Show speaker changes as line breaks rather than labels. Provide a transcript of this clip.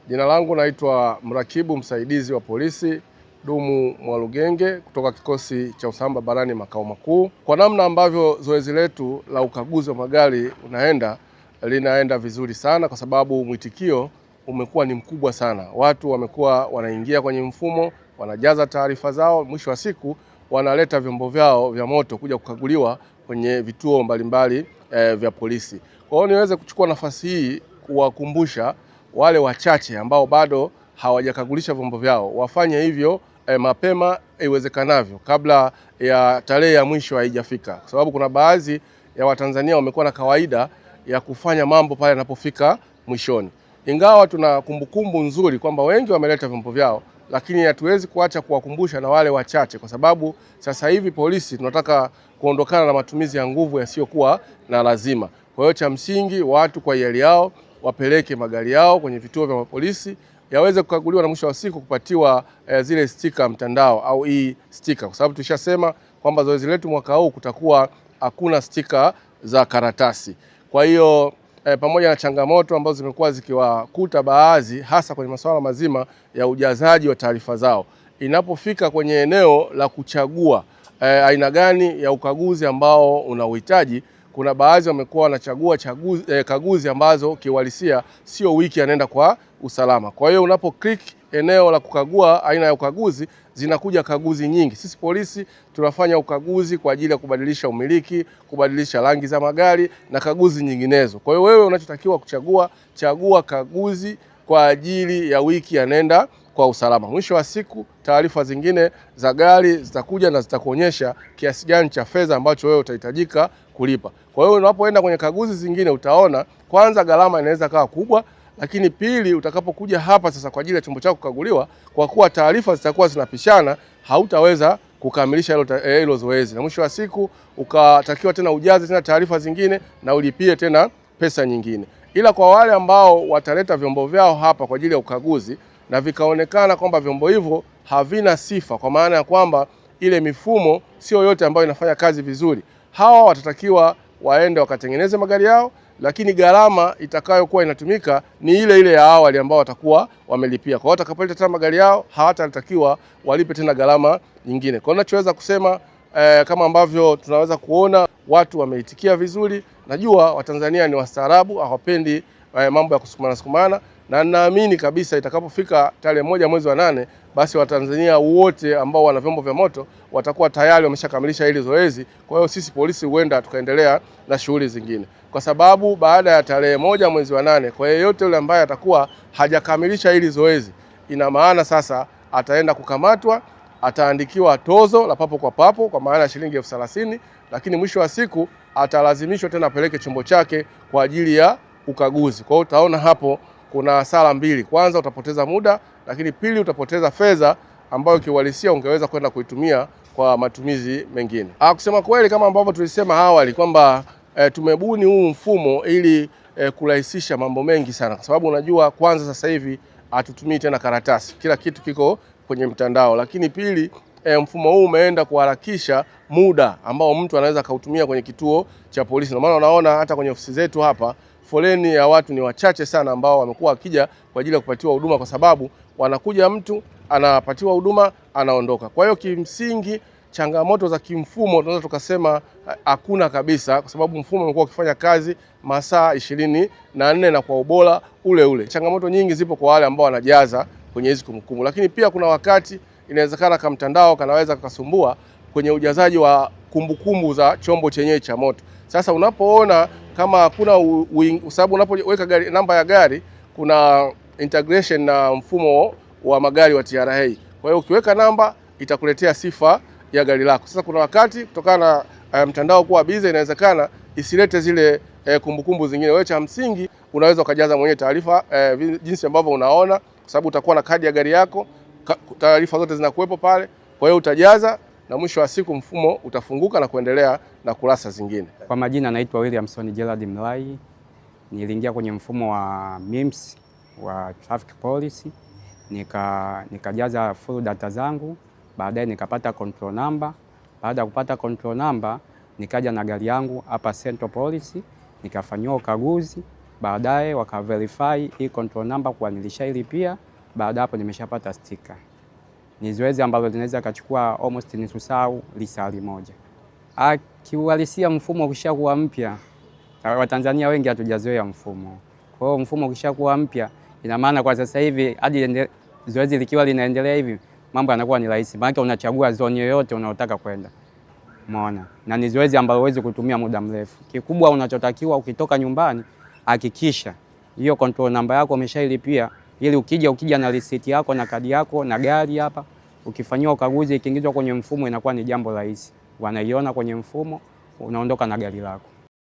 Jina langu naitwa mrakibu msaidizi wa polisi Dumu Mwalugenge kutoka kikosi cha usalama barani makao makuu. Kwa namna ambavyo zoezi letu la ukaguzi wa magari linaenda vizuri sana, kwa sababu mwitikio umekuwa ni mkubwa sana. Watu wamekuwa wanaingia kwenye mfumo, wanajaza taarifa zao, mwisho wa siku wanaleta vyombo vyao vya moto kuja kukaguliwa kwenye vituo mbalimbali vya polisi. Kwa hiyo niweze kuchukua nafasi hii kuwakumbusha wale wachache ambao bado hawajakagulisha vyombo vyao wafanye hivyo mapema iwezekanavyo, kabla ya tarehe ya mwisho haijafika, kwa sababu kuna baadhi ya Watanzania wamekuwa na kawaida ya kufanya mambo pale yanapofika mwishoni. Ingawa tuna kumbukumbu nzuri kwamba wengi wameleta vyombo vyao, lakini hatuwezi kuacha kuwakumbusha na wale wachache, kwa sababu sasa hivi polisi tunataka kuondokana na matumizi ya nguvu yasiyokuwa na lazima. Kwa hiyo cha msingi, watu kwa hiari yao wapeleke magari yao kwenye vituo vya polisi yaweze kukaguliwa na mwisho wa siku kupatiwa zile stika mtandao au stika, kwa sababu tulishasema kwamba zoezi letu mwaka huu kutakuwa hakuna stika za karatasi. Kwa hiyo pamoja na changamoto ambazo zimekuwa zikiwakuta baadhi, hasa kwenye masuala mazima ya ujazaji wa taarifa zao, inapofika kwenye eneo la kuchagua aina gani ya ukaguzi ambao unauhitaji, kuna baadhi wamekuwa wanachagua kaguzi ambazo kiuhalisia sio wiki anaenda kwa usalama. Kwa hiyo unapo click eneo la kukagua aina ya ukaguzi, zinakuja kaguzi nyingi. Sisi polisi tunafanya ukaguzi kwa ajili ya kubadilisha umiliki, kubadilisha rangi za magari na kaguzi nyinginezo. Kwa hiyo wewe unachotakiwa chagua kaguzi kwa ajili ya wiki anaenda kwa usalama. Mwisho wa siku taarifa zingine za gari zitakuja na zitakuonyesha kiasi gani cha fedha ambacho wewe utahitajika kulipa. Kwa hiyo unapoenda kwenye kaguzi zingine utaona kwanza gharama inaweza kawa kubwa, lakini pili utakapokuja hapa sasa kwa ajili ya chombo chako kukaguliwa, kwa kuwa taarifa zitakuwa zinapishana, hautaweza kukamilisha hilo zoezi, na mwisho wa siku ukatakiwa tena ujaze tena taarifa zingine na ulipie tena pesa nyingine. Ila kwa wale ambao wataleta vyombo vyao hapa kwa ajili ya ukaguzi na vikaonekana kwamba vyombo hivyo havina sifa, kwa maana ya kwamba ile mifumo sio yote ambayo inafanya kazi vizuri, hawa watatakiwa waende wakatengeneze magari yao, lakini gharama itakayokuwa inatumika ni ile ile ya awali ambao watakuwa wamelipia. Kwa hiyo watakapoleta tena magari yao hawatatakiwa walipe tena gharama nyingine. Kwa hiyo ninachoweza kusema kama ambavyo tunaweza kuona watu wameitikia vizuri. Najua Watanzania ni wastaarabu, hawapendi mambo ya kusukumana, na naamini kabisa itakapofika tarehe 1 mwezi wa 8, basi Watanzania wote ambao wana vyombo vya moto watakuwa tayari wameshakamilisha hili zoezi. Kwa hiyo sisi polisi huenda tukaendelea na shughuli zingine, kwa sababu baada ya tarehe 1 mwezi wa 8, kwa yeyote yule ambaye atakuwa hajakamilisha hili zoezi, ina maana sasa ataenda kukamatwa, ataandikiwa tozo la papo kwa papo kwa maana ya shilingi 30,000, lakini mwisho wa siku atalazimishwa tena apeleke chombo chake kwa ajili ya ukaguzi. Kwa hiyo utaona hapo kuna hasara mbili. Kwanza utapoteza muda, lakini pili utapoteza fedha ambayo kiuhalisia ungeweza kwenda kuitumia kwa matumizi mengine. Kusema kweli, kama ambavyo tulisema awali kwamba tumebuni huu mfumo ili kurahisisha mambo mengi sana, kwa sababu unajua, kwanza sasa hivi hatutumii tena karatasi, kila kitu kiko kwenye mtandao, lakini pili mfumo huu umeenda kuharakisha muda ambao mtu anaweza kautumia kwenye kituo cha polisi. Ndio maana unaona hata kwenye ofisi zetu hapa foleni ya watu ni wachache sana ambao wamekuwa wakija kwa ajili ya kupatiwa huduma, kwa sababu wanakuja, mtu anapatiwa huduma, anaondoka. Kwa hiyo kimsingi changamoto za kimfumo tunaweza tukasema hakuna kabisa, kwa sababu mfumo umekuwa ukifanya kazi masaa 24 na kwa ubora ule ule. Changamoto nyingi zipo kwa wale ambao wanajaza kwenye hizo kumbukumbu, lakini pia kuna wakati inawezekana kama mtandao kanaweza kukasumbua kwenye ujazaji wa kumbukumbu za chombo chenyewe cha moto. Sasa unapoona kama hakuna, sababu unapoweka namba ya gari kuna integration na mfumo wa magari wa TRA. Kwa hiyo ukiweka namba itakuletea sifa ya gari lako. Sasa kuna wakati kutokana na mtandao kuwa busy, inawezekana isilete zile kumbukumbu zingine. Wewe cha msingi unaweza ukajaza mwenyewe taarifa jinsi ambavyo unaona, kwa sababu utakuwa na kadi ya gari yako, taarifa zote zinakuwepo pale. Kwa hiyo utajaza na mwisho wa siku mfumo utafunguka na kuendelea na kurasa zingine.
Kwa majina naitwa Williamson Gerald Mlai. Niliingia kwenye mfumo wa MIMS wa Traffic Police, nikajaza full data zangu, baadaye nikapata control number. Baada ya kupata control number, nikaja na gari yangu hapa Central Police, nikafanyiwa ukaguzi. baadaye waka verify hii control number kwa nilishailipia. Baada hapo nimeshapata sticker. Ni zoezi ambalo linaweza kachukua almost nusu saa au lisaa moja. Kiuhalisia mfumo ukishakuwa mpya, Watanzania wengi hatujazoea mfumo. Kwa hiyo mfumo ukishakuwa mpya, ina maana kwa sasa hivi hadi zoezi likiwa linaendelea hivi, mambo yanakuwa ni rahisi. Maana unachagua zone yoyote unayotaka kwenda. Umeona? Na ni zoezi ambalo huwezi kutumia muda mrefu. Kikubwa unachotakiwa ukitoka nyumbani, hakikisha hiyo control number yako umeshailipia, ili ukija na receipt yako na kadi yako na gari hapa, ukifanywa ukaguzi ikiingizwa kwenye mfumo inakuwa ni jambo rahisi. Wanaiona kwenye mfumo, unaondoka na gari lako.